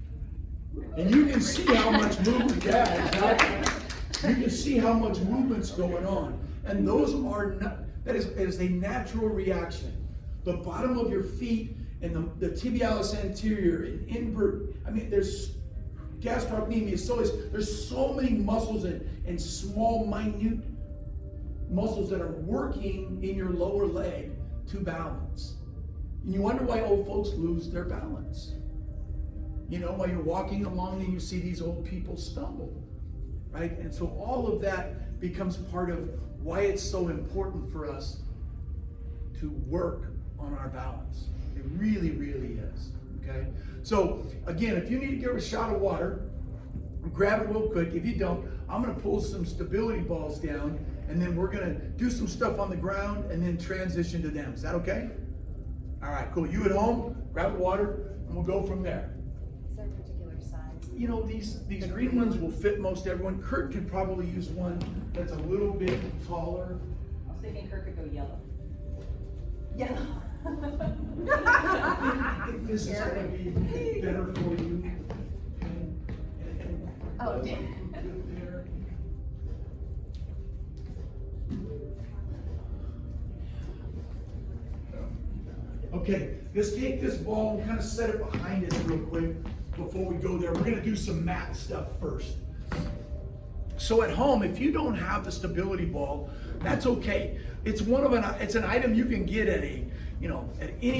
And you can see how much movement, yeah, exactly. You can see how much movement's going on. And those are not, that is a natural reaction. The bottom of your feet and the tibialis anterior and invert, I mean, there's gastrocnemius, psoas, there's so many muscles and small, minute muscles that are working in your lower leg to balance. And you wonder why old folks lose their balance. You know, while you're walking along and you see these old people stumble, right? And so all of that becomes part of why it's so important for us to work on our balance. It really, really is, okay? So again, if you need to get a shot of water, grab it real quick. If you don't, I'm gonna pull some stability balls down and then we're gonna do some stuff on the ground and then transition to them. Is that okay? All right, cool. You at home, grab water and we'll go from there. Is there a particular size? You know, these green ones will fit most everyone. Kurt could probably use one that's a little bit taller. I was thinking Kirk could go yellow. Yellow. I think this is gonna be better for you. Oh. There. Okay, let's take this ball and kind of set it behind us real quick before we go there. We're gonna do some mat stuff first. So at home, if you don't have the stability ball, that's okay. It's it's an item you can get at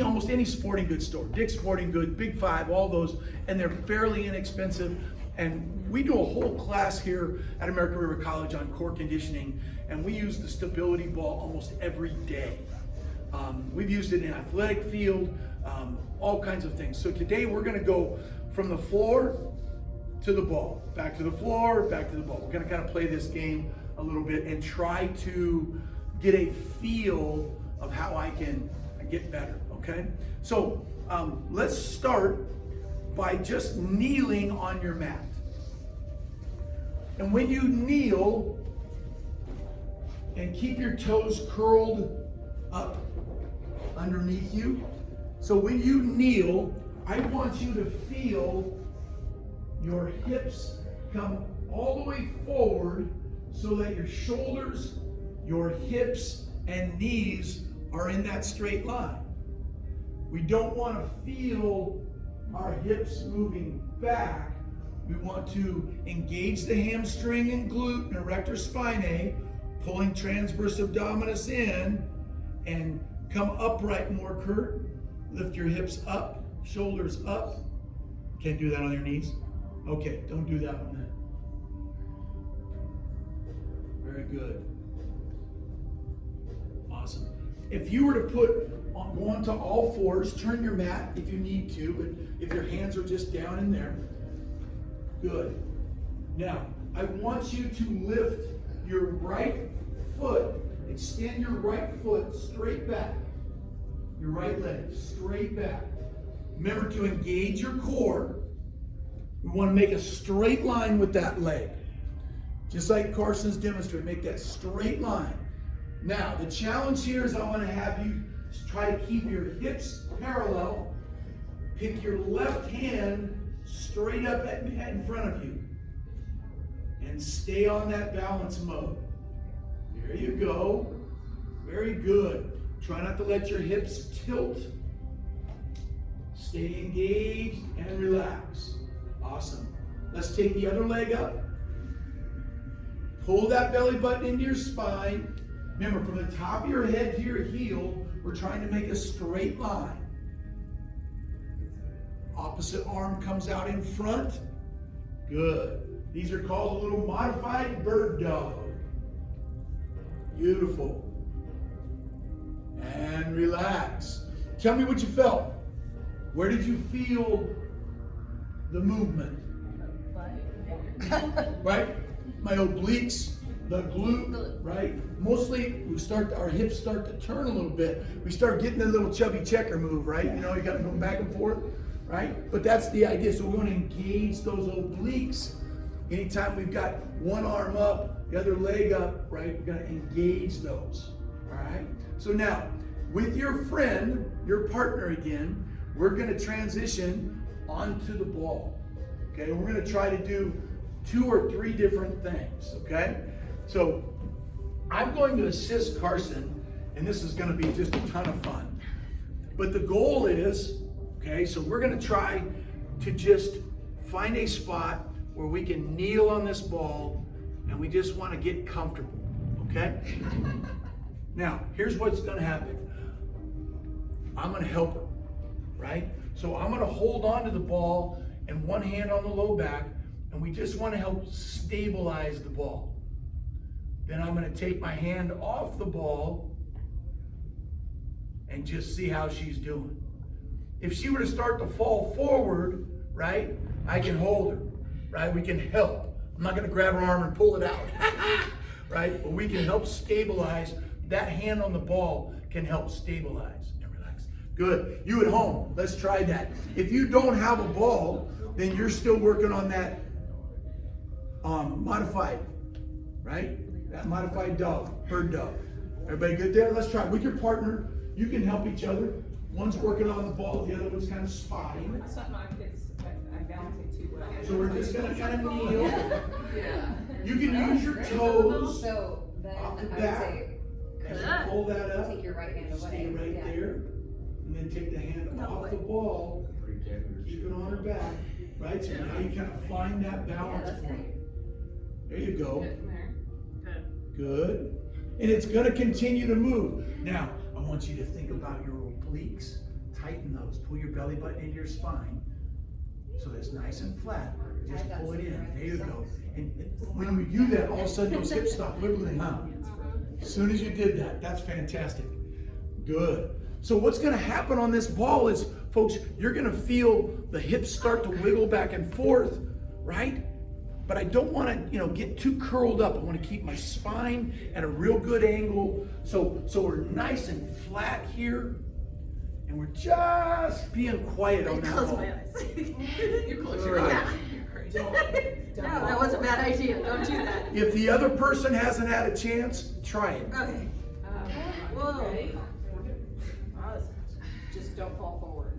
almost any sporting goods store. Dick's Sporting Goods, Big Five, all those, and they're fairly inexpensive. And we do a whole class here at American River College on core conditioning, and we use the stability ball almost every day. We've used it in athletic field, all kinds of things. So today we're gonna go from the floor to the ball, back to the floor, back to the ball. We're gonna kind of play this game a little bit and try to get a feel of how I can get better, okay? So let's start by just kneeling on your mat. And when you kneel, and keep your toes curled up underneath you. So when you kneel, I want you to feel your hips come all the way forward so that your shoulders, your hips, and knees are in that straight line. We don't want to feel our hips moving back. We want to engage the hamstring and glute and erector spinae, pulling transverse abdominis in, and come upright more, Kurt. Lift your hips up, shoulders up. Can't do that on your knees? Okay, don't do that one then. Very good. Awesome. If you were to go onto all fours, turn your mat if you need to, but if your hands are just down in there, good. Now, I want you to lift your right foot, extend your right foot straight back. Your right leg straight back. Remember to engage your core. We want to make a straight line with that leg. Just like Carson's demonstrated, make that straight line. Now, the challenge here is I want to have you try to keep your hips parallel. Pick your left hand straight up in front of you. And stay on that balance mode. There you go. Very good. Try not to let your hips tilt. Stay engaged and relax. Awesome. Let's take the other leg up. Pull that belly button into your spine. Remember, from the top of your head to your heel, we're trying to make a straight line. Opposite arm comes out in front. Good. These are called a little modified bird dog. Beautiful. And relax. Tell me what you felt. Where did you feel the movement? Right? My obliques, the glute, right? Mostly our hips start to turn a little bit. We start getting a little chubby checker move, right? You know, you got to go back and forth, right? But that's the idea. So we want to engage those obliques. Anytime we've got one arm up, the other leg up, right? We're going to engage those, all right? So now, with your friend, your partner again, we're going to transition onto the ball, okay? We're going to try to do 2 or 3 different things, okay? So I'm going to assist Carson, and this is going to be just a ton of fun. But the goal is, okay, so we're going to try to just find a spot where we can kneel on this ball, and we just want to get comfortable, okay? Now, here's what's going to happen. I'm going to help her, right? So I'm going to hold on to the ball and one hand on the low back, and we just want to help stabilize the ball. Then I'm going to take my hand off the ball and just see how she's doing. If she were to start to fall forward, right, I can hold her, right? We can help. I'm not going to grab her arm and pull it out, right? But we can help stabilize. That hand on the ball can help stabilize and relax. Good. You at home, let's try that. If you don't have a ball, then you're still working on that modified, right? That modified dog, bird dog. Everybody good there? Let's try. With your partner, you can help each other. One's working on the ball, the other one's kind of spotting. I'm balancing too well. So we're just gonna kind of kneel. Yeah. You can use your toes So then off the I would back. say, As you pull that up, take your right hand away. stay right Yeah. there. And then take the hand off the ball, keep it on her back, right? So now you kind of find that Yeah, balance that's point. great. There you go. Good. Good. And it's gonna continue to move. Now, I want you to think about your obliques. Tighten those. Pull your belly button into your spine so that it's nice and flat. Just pull it in. There you go. And when we do that, all of a sudden those hips stop wiggling out. As soon as you did that, that's fantastic. Good. So what's gonna happen on this ball is, folks, you're gonna feel the hips start to wiggle back and forth, right? But I don't want to, get too curled up. I want to keep my spine at a real good angle. So we're nice and flat here. And we're just being quiet on that Close ball. my eyes. You close your Right. eyes. You're crazy. No, that was a bad idea. Don't do that. If the other person hasn't had a chance, try it. Okay. Whoa. Just don't fall forward.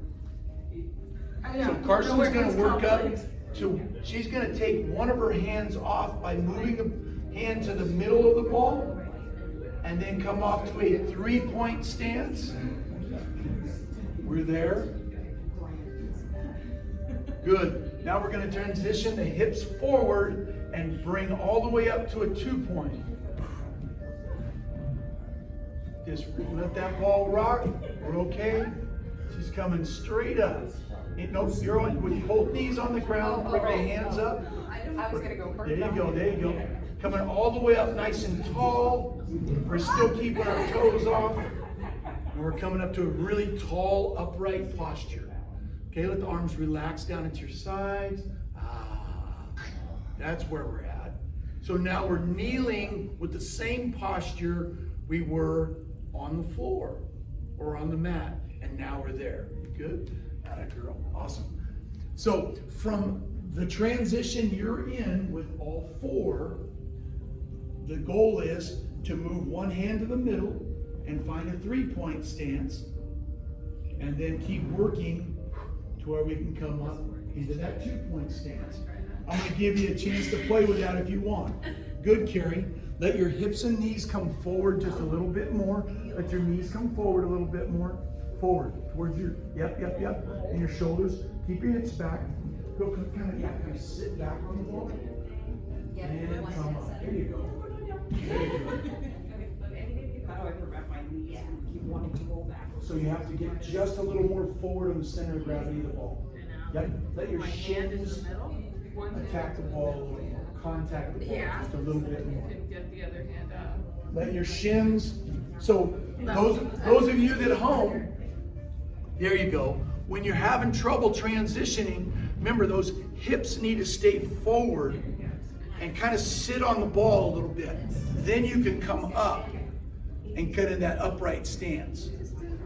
I know. So Carson's Nowhere going to gets work up. complex. So she's going to take one of her hands off by moving the hand to the middle of the ball. And then come off to a 3-point stance. We're there. Good. Now we're going to transition the hips forward and bring all the way up to a 2-point. Just let that ball rock. We're okay. She's coming straight up. Nope, you're on with both knees on the ground. Bring the hands up. I was gonna go first. There you go. There you go. Coming all the way up nice and tall. We're still keeping our toes off. And we're coming up to a really tall, upright posture. Okay, let the arms relax down at your sides. That's where we're at. So now we're kneeling with the same posture we were on the floor or on the mat. And now we're there. Good? Atta girl. Awesome. So from the transition you're in with all 4, the goal is to move one hand to the middle and find a 3-point stance, and then keep working to where we can come up into that 2-point stance. I'm going to give you a chance to play with that if you want. Good, Carrie. Let your hips and knees come forward just a little bit more. Let your knees come forward a little bit more. Forward, towards your, yep. And your shoulders. Keep your hips back. Go kind of sit back on the ball. And come up. There you go. There you go. How do I prevent my knees from keep wanting to roll back? So you have to get just a little more forward on the center of gravity of the ball. Yep. Let your shins attack the ball a little more. Contact the ball just a little bit more. Get the other hand up. Let your shins. So those of you that at home, there you go. When you're having trouble transitioning, remember those hips need to stay forward and kind of sit on the ball a little bit. Then you can come up and get in that upright stance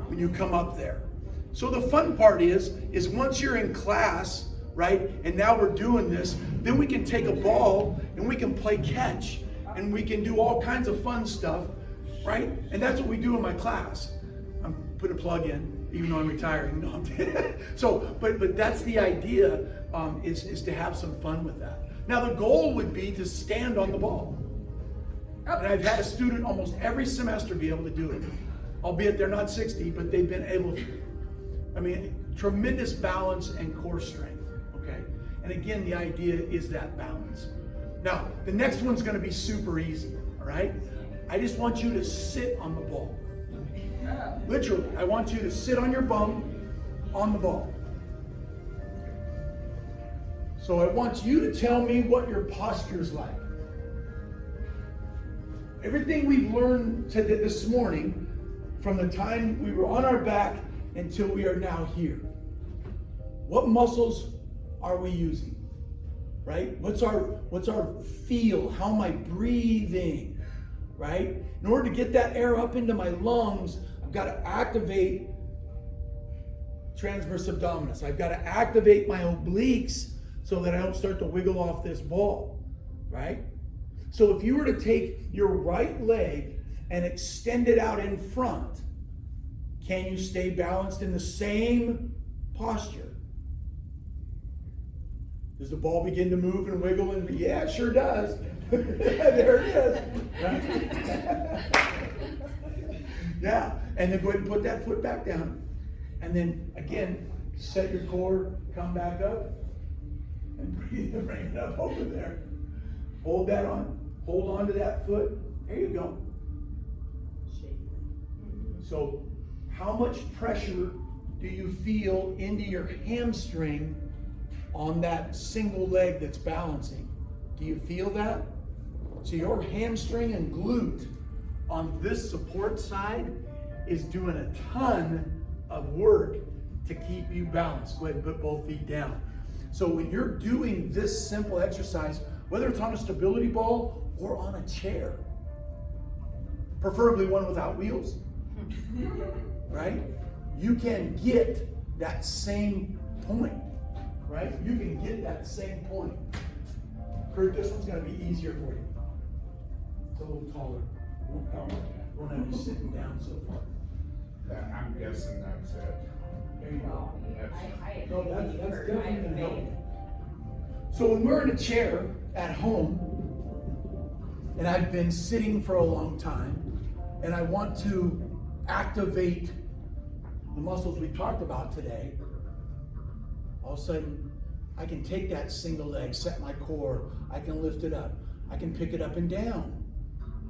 when you come up there. So the fun part is once you're in class, right, and now we're doing this, then we can take a ball and we can play catch and we can do all kinds of fun stuff, right? And that's what we do in my class. I'm putting a plug in, even though I'm retiring. No, so, but that's the idea, is to have some fun with that. Now the goal would be to stand on the ball. And I've had a student almost every semester be able to do it. Albeit they're not 60, but they've been able to. I mean, tremendous balance and core strength, okay? And again, the idea is that balance. Now, the next one's gonna be super easy, all right? I just want you to sit on the ball. Literally, I want you to sit on your bum on the ball. So I want you to tell me what your posture's like. Everything we've learned this morning, from the time we were on our back until we are now here. What muscles are we using? Right? What's our feel? How am I breathing? Right? In order to get that air up into my lungs, I've got to activate transverse abdominis. I've got to activate my obliques so that I don't start to wiggle off this ball. Right? So if you were to take your right leg and extend it out in front, can you stay balanced in the same posture? Does the ball begin to move and wiggle? And yeah, it sure does. There it is. Right? Yeah, and then go ahead and put that foot back down. And then again, set your core, come back up, and breathe and bring it up over there. Hold that on. Hold on to that foot. There you go. So, how much pressure do you feel into your hamstring on that single leg that's balancing? Do you feel that? So your hamstring and glute on this support side is doing a ton of work to keep you balanced. Go ahead and put both feet down. So when you're doing this simple exercise, whether it's on a stability ball or on a chair, preferably one without wheels, right? You can get that same point, right? You can get that same point. Kurt, this one's gonna be easier for you. It's a little taller. Won't have you sitting down so far. I'm guessing that's it. There you go. No, That's definitely gonna help. So when we're in a chair at home, and I've been sitting for a long time, and I want to activate the muscles we talked about today, all of a sudden, I can take that single leg, set my core, I can lift it up, I can pick it up and down,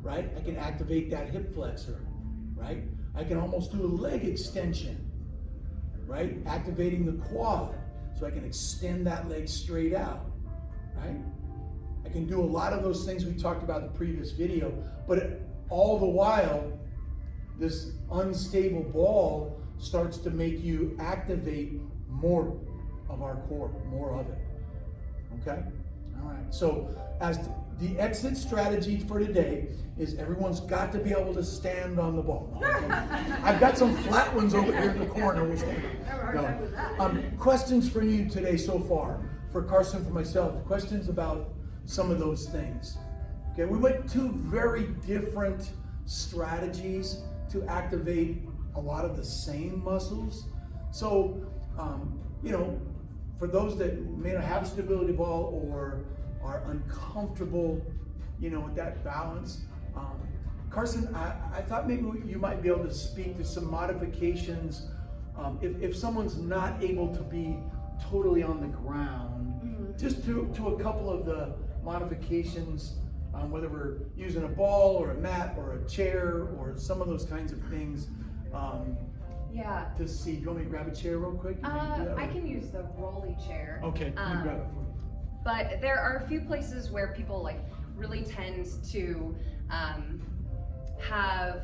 right? I can activate that hip flexor, right? I can almost do a leg extension, right? Activating the quad, so I can extend that leg straight out, right? I can do a lot of those things we talked about in the previous video, but all the while, this unstable ball starts to make you activate more of our core, more of it. Okay? All right. So as the exit strategy for today is everyone's got to be able to stand on the ball. I've got some flat ones over here in the corner. We'll stand. No. Questions for you today so far, for Carson, for myself, questions about some of those things. Okay, we went two very different strategies to activate a lot of the same muscles. So, you know, for those that may not have a stability ball or are uncomfortable, you know, with that balance, Carson, I thought maybe you might be able to speak to some modifications. If someone's not able to be totally on the ground, just to a couple of the modifications, whether we're using a ball or a mat or a chair or some of those kinds of things. Yeah. To see, do you want me to grab a chair real quick? I can use the rolly chair. Okay, you grab it for me. But there are a few places where people like really tend to have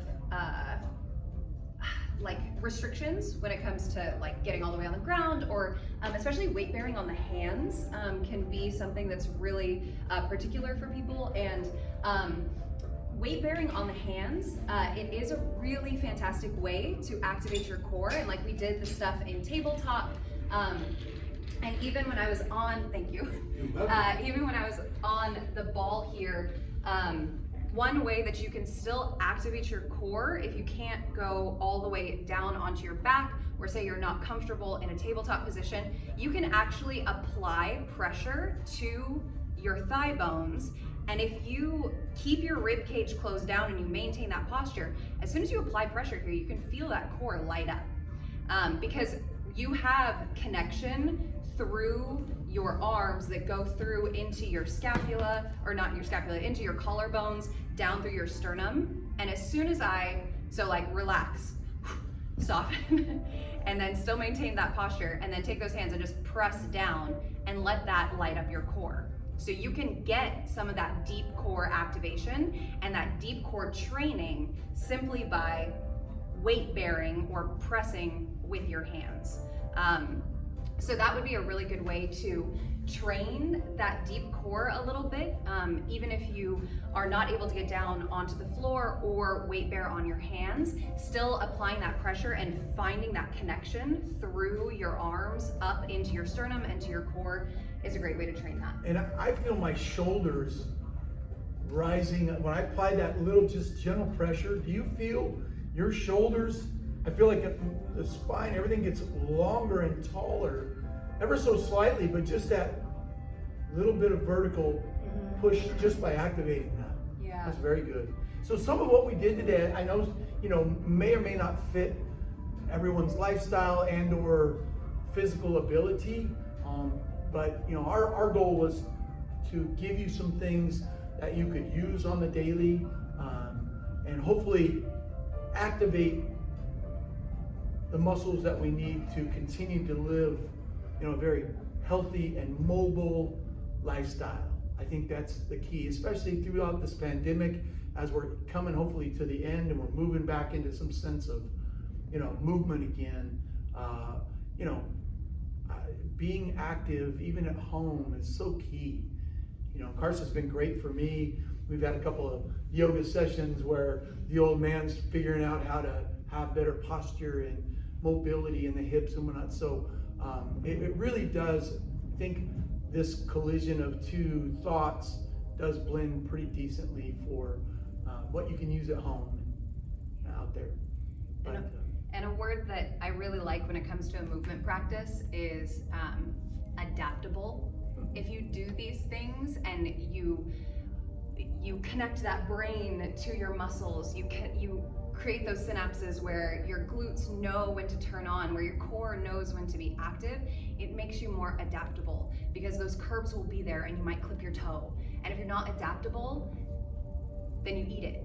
like restrictions when it comes to like getting all the way on the ground, or especially weight bearing on the hands can be something that's really particular for people. And weight bearing on the hands, it is a really fantastic way to activate your core. And like we did the stuff in tabletop, and even when I was on, thank you, even when I was on the ball here, one way that you can still activate your core if you can't go all the way down onto your back, or say you're not comfortable in a tabletop position, you can actually apply pressure to your thigh bones. And if you keep your rib cage closed down and you maintain that posture, as soon as you apply pressure here, you can feel that core light up. Because you have connection through your arms that go through into your scapula, or not your scapula, into your collarbones, down through your sternum. And as soon as so like relax, soften, and then still maintain that posture, and then take those hands and just press down and let that light up your core. So you can get some of that deep core activation and that deep core training simply by weight bearing or pressing with your hands. So that would be a really good way to train that deep core a little bit, even if you are not able to get down onto the floor or weight bear on your hands. Still applying that pressure and finding that connection through your arms up into your sternum and to your core is a great way to train that. And I feel my shoulders rising when I apply that little just gentle pressure. Do you feel your shoulders? I feel like the spine, everything gets longer and taller, ever so slightly, but just that little bit of vertical push just by activating that. Yeah. That's very good. So some of what we did today, I know, you know, may or may not fit everyone's lifestyle and or physical ability, but you know, our goal was to give you some things that you could use on the daily, and hopefully activate the muscles that we need to continue to live, you know, a very healthy and mobile lifestyle. I think that's the key, especially throughout this pandemic, as we're coming hopefully to the end and we're moving back into some sense of, you know, movement again. You know, being active even at home is so key. You know, Carson's been great for me. We've had a couple of yoga sessions where the old man's figuring out how to have better posture and mobility in the hips and whatnot. So it really does, I think this collision of two thoughts does blend pretty decently for what you can use at home and out there. But, and a word that I really like when it comes to a movement practice is adaptable. If you do these things and you connect that brain to your muscles, you create those synapses where your glutes know when to turn on, where your core knows when to be active, it makes you more adaptable, because those curbs will be there and you might clip your toe. And if you're not adaptable, then you eat it.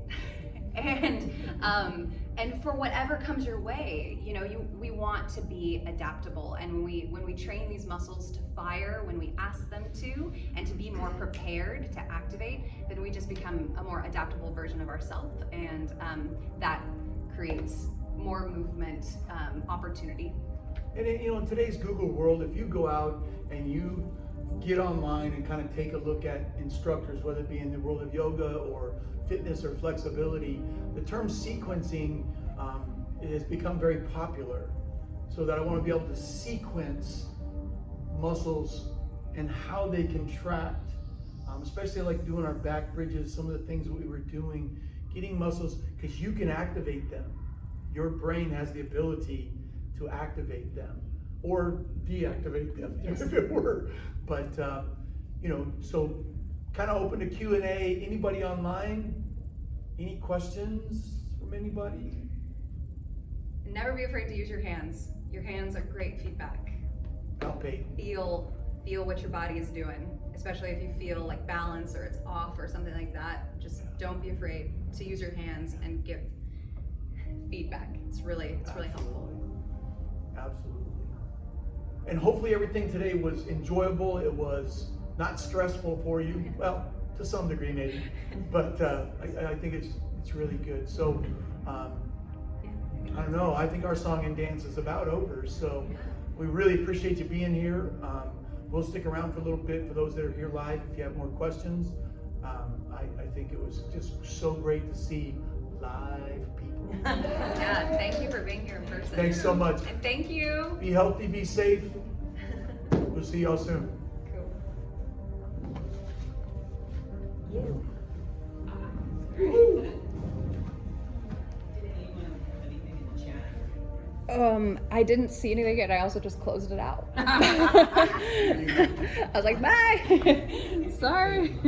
And for whatever comes your way, you know, we want to be adaptable. And when we train these muscles to fire, when we ask them to, and to be more prepared to activate, then we just become a more adaptable version of ourselves, and that creates more movement opportunity. And you know, in today's Google world, if you go out and you get online and kind of take a look at instructors, whether it be in the world of yoga or fitness or flexibility, the term sequencing has become very popular. So that I want to be able to sequence muscles and how they contract especially like doing our back bridges, some of the things that we were doing, getting muscles, because you can activate them. Your brain has the ability to activate them or deactivate them, if it were. But, so kind of open to Q&A. Anybody online? Any questions from anybody? Never be afraid to use your hands. Your hands are great feedback. Palpate. Feel what your body is doing, especially if you feel like balance or it's off or something like that. Just don't be afraid to use your hands and give feedback. It's really helpful. Absolutely. And hopefully everything today was enjoyable. It was not stressful for you. Well, to some degree maybe, but I think it's really good. So I don't know. I think our song and dance is about over. So we really appreciate you being here. We'll stick around for a little bit for those that are here live. If you have more questions, I think it was just so great to see live people. Yeah, thank you for being here in person. Thanks so much. And thank you. Be healthy, be safe. We'll see y'all soon. Cool. Did anyone have anything in the chat? I didn't see anything yet. I also just closed it out. I was like, bye. Sorry.